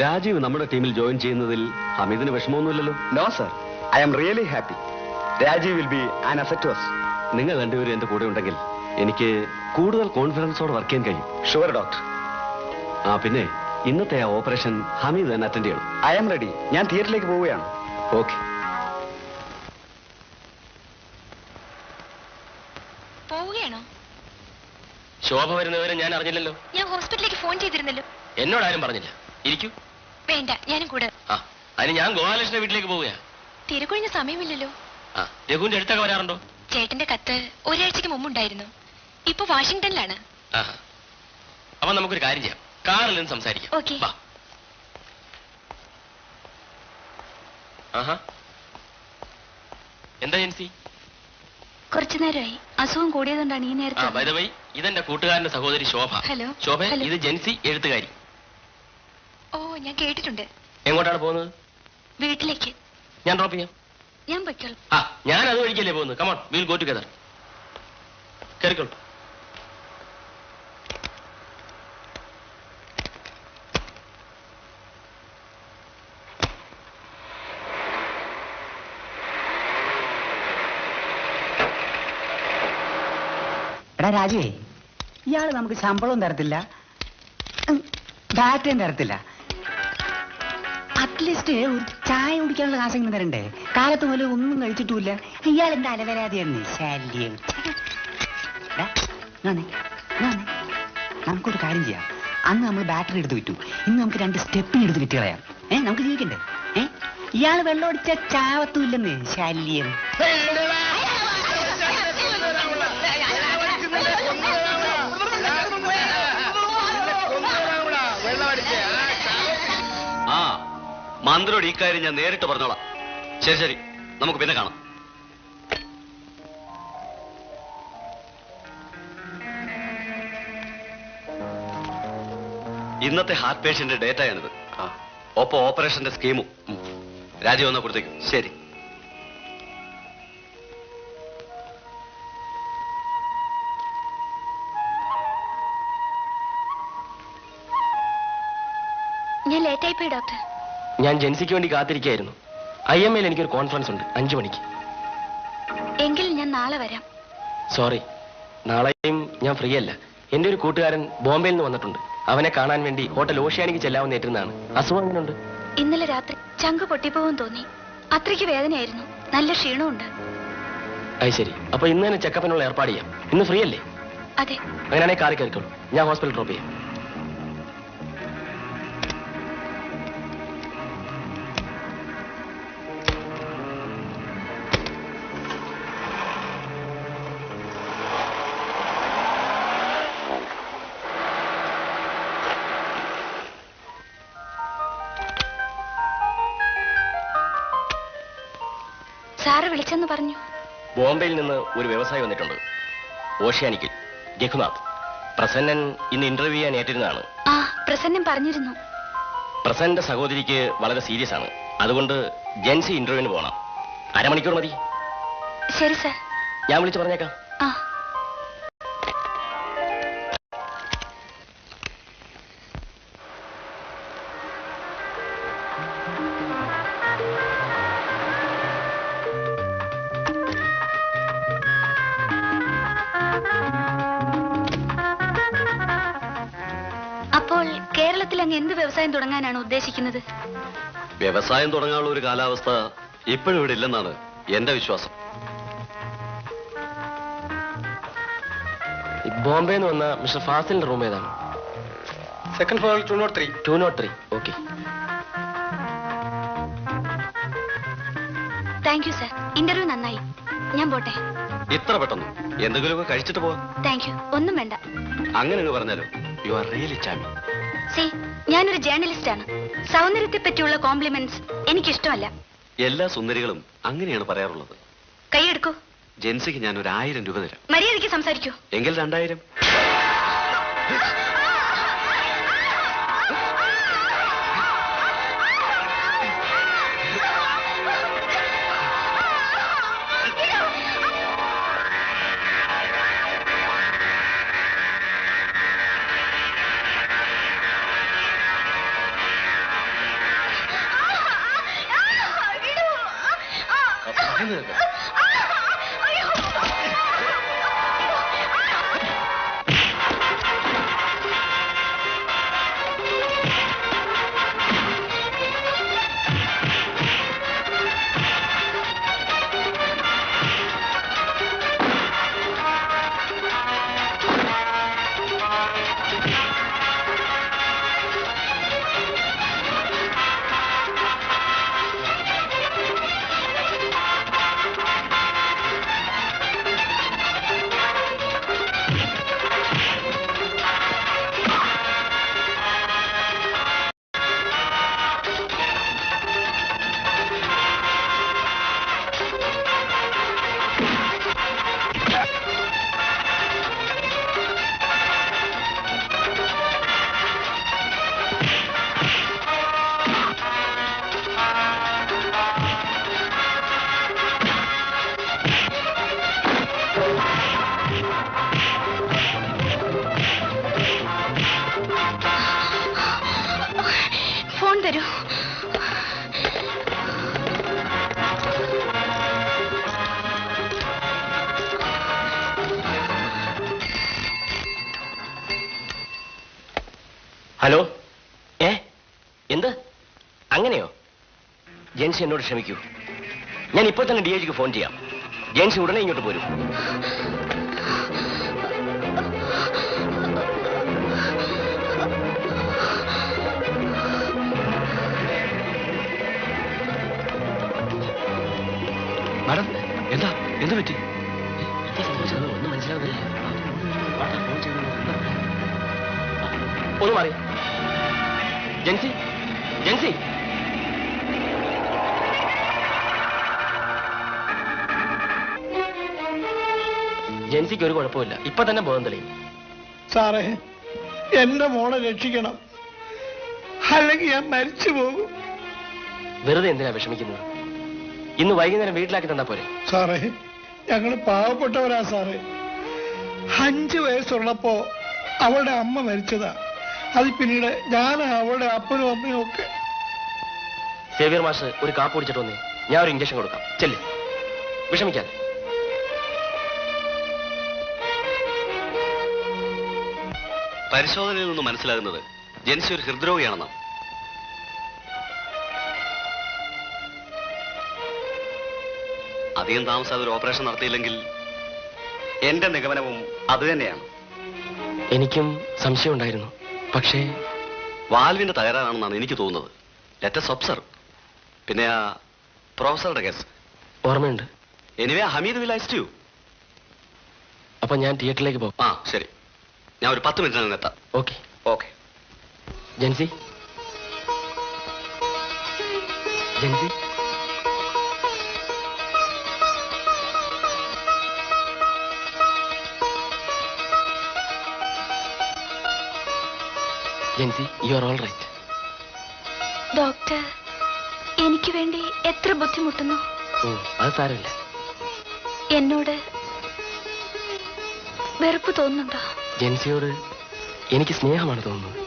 രാജീവ് നമ്മുടെ ടീമിൽ ജോയിൻ ചെയ്യുന്നതിൽ ഹമീദിന് വിഷമമൊന്നുമില്ലല്ലോ? No sir, I am really happy. Rajeev will be an asset to us. നിങ്ങൾ രണ്ടുപേരും എന്റെ കൂടെ ഉണ്ടെങ്കിൽ എനിക്ക് കൂടുതൽ കോൺഫിഡൻസോടെ വർക്ക് ചെയ്യാൻ കഴിയും. Sure doctor. പിന്നെ ഇന്നത്തെ ആ ഓപ്പറേഷൻ ഹമീദ് തന്നെ അറ്റൻഡ് ചെയ്യണം. I am ready. ഞാൻ തിയേറ്ററിലേക്ക് പോവുകയാണ്. ഓക്കെ. പോവുകയാണോ? ശോഭ വരുന്നവരെ ഞാൻ അറിഞ്ഞില്ലല്ലോ. ഞാൻ ഹോസ്പിറ്റലിലേക്ക് ഫോൺ ചെയ്തിരുന്നല്ലോ. എന്നോട് ആരും പറഞ്ഞില്ല. ഇരിക്കൂ. വേണ്ട, ഞാനും കൂടെ. അതിന് ഞാൻ ഗോപാലകൃഷ്ണന്റെ വീട്ടിലേക്ക് പോവുകയാ. തിരക്കൊഴിഞ്ഞ സമയമില്ലല്ലോ. രഘുവിന്റെ അടുത്തൊക്കെ വരാറുണ്ടോ? ചേട്ടന്റെ കത്ത് ഒരാഴ്ചക്ക് മുമ്പുണ്ടായിരുന്നു. ഇപ്പൊ വാഷിംഗ്ടണിലാണ്. അപ്പൊ നമുക്കൊരു കാര്യം ചെയ്യാം, കാറിൽ നിന്ന് സംസാരിക്കാം. ഓക്കെ. എന്താ ജെൻസി? കുറച്ചു നേരമായി അസുഖം കൂടിയതുകൊണ്ടാണ് ഈ നേരത്തെ. ബൈ ദ വേ, ഇതെന്റെ കൂട്ടുകാരന്റെ സഹോദരി ശോഭ. ഹലോ. ശോഭ, ഇത് ജെൻസി, എഴുത്തുകാരി. ഓ, ഞാൻ കേട്ടിട്ടുണ്ട്. എങ്ങോട്ടാണ് പോകുന്നത്? വീട്ടിലേക്ക്. ഞാൻ ഡ്രോപ്പ് ചെയ്യാം. ഞാൻ പൊയ്ക്കോളൂ. ഞാൻ അത് വഴിക്കല്ലേ പോകുന്നത്. Come on, will go together. കേറിക്കോളൂ. എടാ രാജുവേ, ഇയാള് നമുക്ക് ശമ്പളവും തരത്തില്ല, ഡാറ്റയും തരത്തില്ല. അറ്റ്ലീസ്റ്റ് ഒരു ചായ കുടിക്കാനുള്ള കാശെങ്കിലും തരണ്ടേ? കാലത്ത് മുതൽ ഒന്നും കഴിച്ചിട്ടുമില്ല. ഇയാൾ എന്താ അലവരാതെയാണ് ശല്യം. നമുക്കൊരു കാര്യം ചെയ്യാം. അന്ന് നമ്മൾ ബാറ്ററി എടുത്ത് വിറ്റു, ഇന്ന് നമുക്ക് 2 സ്റ്റെപ്പിന് എടുത്ത് വിറ്റ് കളയാം. നമുക്ക് ജീവിക്കണ്ടേ? ഇയാൾ വെള്ളം അടിച്ച ചാവത്തുമില്ലെന്ന് ശല്യം. മന്ത്രോട് ഈ കാര്യം ഞാൻ നേരിട്ട് പറഞ്ഞോളാം. ശരി ശരി, നമുക്ക് പിന്നെ കാണാം. ഇന്നത്തെ ഹാർട്ട് പേഷ്യന്റ് ഡേറ്റയാണിത്. ഒപ്പം ഓപ്പറേഷന്റെ സ്കീമും. രാജീവ് വന്ന കൊടുത്തേക്കും. ശരി. ഞാൻ ലേറ്റായി പോയി ഡോക്ടർ. ഞാൻ ജെൻസിക്ക് വേണ്ടി കാത്തിരിക്കുകയായിരുന്നു. IMAയിൽ എനിക്കൊരു കോൺഫറൻസ് ഉണ്ട് 5 മണിക്ക്. എങ്കിൽ ഞാൻ നാളെ വരാം. സോറി, നാളെയും ഞാൻ ഫ്രീ അല്ല. എന്റെ ഒരു കൂട്ടുകാരൻ ബോംബെയിൽ നിന്ന് വന്നിട്ടുണ്ട്. അവനെ കാണാൻ വേണ്ടി ഹോട്ടൽ ഓഷ്യാനിക്ക് ചെല്ലാവുന്ന ഏറ്റുന്നതാണ്. അസുഖം എങ്ങനെയുണ്ട്? ഇന്നലെ രാത്രി ചങ്ക് പൊട്ടിപ്പോവും തോന്നി. അത്രയ്ക്ക് വേദനയായിരുന്നു. നല്ല ക്ഷീണമുണ്ട്. അത് ശരി. അപ്പൊ ഇന്ന് തന്നെ ചെക്കപ്പിനുള്ള ഏർപ്പാട് ചെയ്യാം. ഇന്ന് ഫ്രീ അല്ലേ? അതെ. അങ്ങനെയാണെങ്കിൽ കാറി കയറിക്കോളൂ. ഞാൻ ഹോസ്പിറ്റൽ ഡ്രോപ്പ് ചെയ്യാം. സാറ് വിളിച്ചെന്ന് പറഞ്ഞു. ബോംബെയിൽ നിന്ന് ഒരു വ്യവസായി വന്നിട്ടുണ്ട്. ഓഷ്യാനിക്കിൽ രഘുനാഥ്. പ്രസന്നൻ ഇന്ന് ഇന്റർവ്യൂ ചെയ്യാൻ ഏറ്റിരുന്നതാണ്. പ്രസന്നൻ പറഞ്ഞിരുന്നു. പ്രസന്നന്റെ സഹോദരിക്ക് വളരെ സീരിയസ് ആണ്. അതുകൊണ്ട് ജെൻസി ഇന്റർവ്യൂവിന് പോകണം. 1/2 മണിക്കൂർ മതി. ശരി സാർ. ഞാൻ വിളിച്ചു പറഞ്ഞേക്കാം. അപ്പോൾ കേരളത്തിൽ അങ്ങ് എന്ത് വ്യവസായം തുടങ്ങാനാണ് ഉദ്ദേശിക്കുന്നത്? വ്യവസായം തുടങ്ങാനുള്ള ഒരു കാലാവസ്ഥ ഇപ്പോഴും ഇവിടെ ഇല്ലെന്നാണ് എന്റെ വിശ്വാസം. ബോംബെ നിന്ന് വന്ന മിസ്റ്റർ ഫാസിലിന്റെ റൂം ഏതാണ്? സെക്കൻഡ് ഫ്ലോറിൽ 203. 203. Okay. Thank you sir. Interview നന്നായി. ഞാൻ പോട്ടെ. ഇത്ര പെട്ടെന്ന് എന്തെങ്കിലുമൊക്കെ കഴിച്ചിട്ട് പോവാ. Thank you. ഒന്നും വേണ്ട. അങ്ങനെ പറഞ്ഞാലോ? You are really charming. C, ഞാനൊരു ജേർണലിസ്റ്റ് ആണ്. സൗന്ദര്യത്തെ പറ്റിയുള്ള കോംപ്ലിമെന്റ്സ് എനിക്കിഷ്ടമല്ല. എല്ലാ സുന്ദരികളും അങ്ങനെയാണ് പറയാറുള്ളത്. കൈയെടുക്കൂ. ജെൻസിക്ക് ഞാൻ ഒരു 1000 രൂപ തരാം. മര്യാദയ്ക്ക് സംസാരിക്കൂ. എങ്കിൽ 2000. തരൂ. ഹലോ, എന്ത്? അങ്ങനെയോ? ജെൻസി എന്നോട് ക്ഷമിക്കൂ. ഞാൻ ഇപ്പോൾ തന്നെ DIGക്ക് ഫോൺ ചെയ്യാം. ജെൻസി ഉടനെ ഇങ്ങോട്ട് പോരും. മാഡം, എന്താ എന്ത് പറ്റി? ഒന്നും മനസ്സിലാവുന്നില്ല. ഒന്ന് മാറി. ജെൻസി, ജെൻസി. ജെൻസിക്ക് ഒരു കുഴപ്പമില്ല. ഇപ്പൊ തന്നെ ബോധം തെളിയും. സാറേ, എന്റെ മോളെ രക്ഷിക്കണം, അല്ലെങ്കിൽ ഞാൻ മരിച്ചു പോകും. വെറുതെ എന്തിനാ വിഷമിക്കുന്നത്? ഇന്ന് വൈകുന്നേരം വീട്ടിലാക്കി തന്നാ പോരെ? സാറേ, ഞങ്ങൾ പാവപ്പെട്ടവരാ സാറേ. 5 വയസ്സുള്ളപ്പോ അവളുടെ അമ്മ മരിച്ചതാ. അത് പിന്നീട് ഞാൻ അവളുടെ അപ്പനും അമ്മയും ഒക്കെ. സേവിയർ മാഷ് ഒരു കാപ്പ് കുടിച്ചിട്ട് വന്നേ. ഞാൻ ഒരു ഇഞ്ചക്ഷൻ കൊടുക്കാം. ചെല്ല്, വിഷമിക്കാതെ. പരിശോധനയിൽ നിന്ന് മനസ്സിലാകുന്നത് ജെൻസി ഒരു ഹൃദ്രോഗിയാണെന്നാണ്. അധികം താമസാതെ ഒരു ഓപ്പറേഷൻ നടത്തിയില്ലെങ്കിൽ എന്റെ നിഗമനവും അതുതന്നെയാണ്. എനിക്കും സംശയമുണ്ടായിരുന്നു. പക്ഷേ വാൽവിന്റെ തകരാറാണെന്നാണ് എനിക്ക് തോന്നുന്നത്. Let's observe. പിന്നെ ആ പ്രൊഫസറുടെ കേസ് ഓർമ്മയുണ്ട്. Anyway Hameed will assist you. അപ്പൊ ഞാൻ തിയേറ്ററിലേക്ക് പോകും. ആ ശരി, ഞാൻ ഒരു 10 മിനിറ്റിനകം എത്താം. Okay. Okay. Jency, Jency. Jency, you are all right. Doctor എനിക്ക് വേണ്ടി എത്ര ബുദ്ധിമുട്ടുന്നു. അത് സാരമില്ല. എന്നോട് വെറുപ്പ് തോന്നുന്നുണ്ടോ? ജെൻസിയോട് എനിക്ക് സ്നേഹമാണ് തോന്നുന്നത്.